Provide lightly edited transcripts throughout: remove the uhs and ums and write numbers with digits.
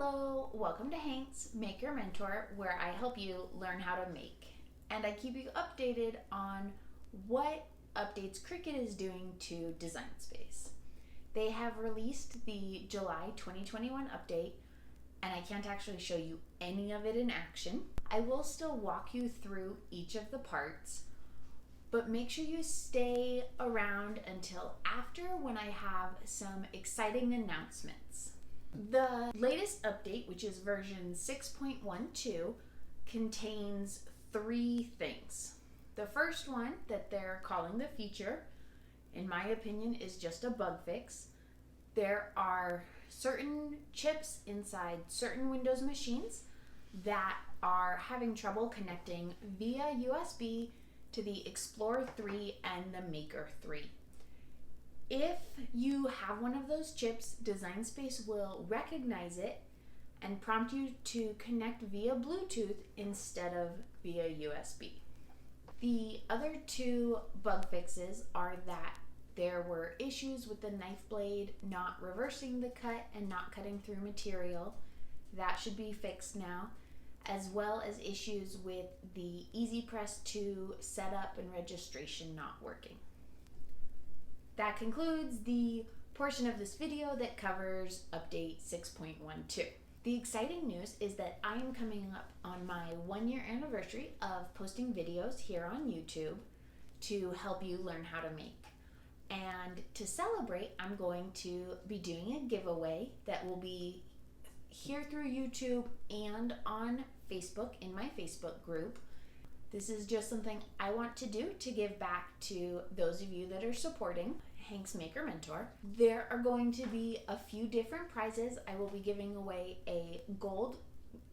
Hello, welcome to Hank's Maker Mentor, where I help you learn how to make. And I keep you updated on what updates Cricut is doing to Design Space. They have released the July 2021 update, and I can't actually show you any of it in action. I will still walk you through each of the parts, but make sure you stay around until after when I have some exciting announcements. The latest update, which is version 6.12, contains 3 things. The first one that they're calling the feature, in my opinion, is just a bug fix. There are certain chips inside certain Windows machines that are having trouble connecting via USB to the Explore 3 and the Maker 3. If you have one of those chips, Design Space will recognize it and prompt you to connect via Bluetooth instead of via USB. The other 2 bug fixes are that there were issues with the knife blade not reversing the cut and not cutting through material. That should be fixed now, as well as issues with the EasyPress 2 setup and registration not working. That concludes the portion of this video that covers update 6.12. The exciting news is that I am coming up on my 1-year anniversary of posting videos here on YouTube to help you learn how to make. And to celebrate, I'm going to be doing a giveaway that will be here through YouTube and on Facebook in my Facebook group. This is just something I want to do to give back to those of you that are supporting Hank's Maker Mentor. There are going to be a few different prizes. I will be giving away a gold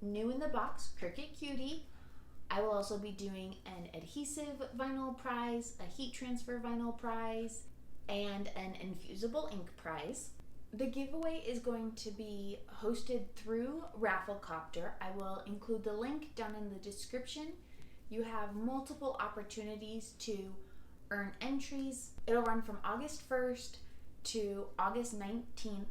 new in the box Cricut Cutie. I will also be doing an adhesive vinyl prize, a heat transfer vinyl prize, and an infusible ink prize. The giveaway is going to be hosted through Rafflecopter. I will include the link down in the description. You have multiple opportunities to earn entries. It'll run from August 1st to August 19th,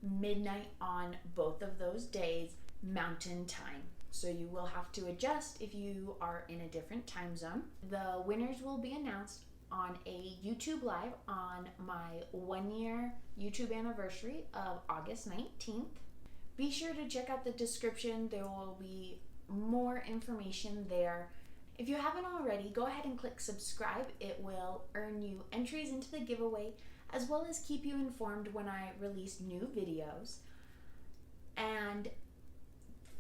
midnight on both of those days, Mountain Time. So you will have to adjust if you are in a different time zone. The winners will be announced on a YouTube Live on my 1-year YouTube anniversary of August 19th. Be sure to check out the description. There will be more information there. If you haven't already, go ahead and click subscribe. It will earn you entries into the giveaway, as well as keep you informed when I release new videos. And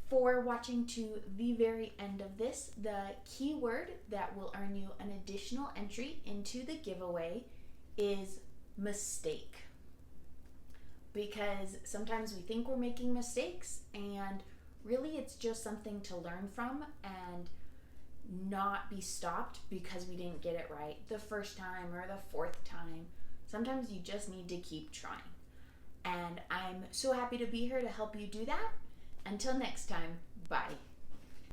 for watching to the very end of this, the keyword that will earn you an additional entry into the giveaway is mistake. Because sometimes we think we're making mistakes, and really it's just something to learn from and not be stopped because we didn't get it right the first time or the 4th time. Sometimes you just need to keep trying. And I'm so happy to be here to help you do that. Until next time, bye.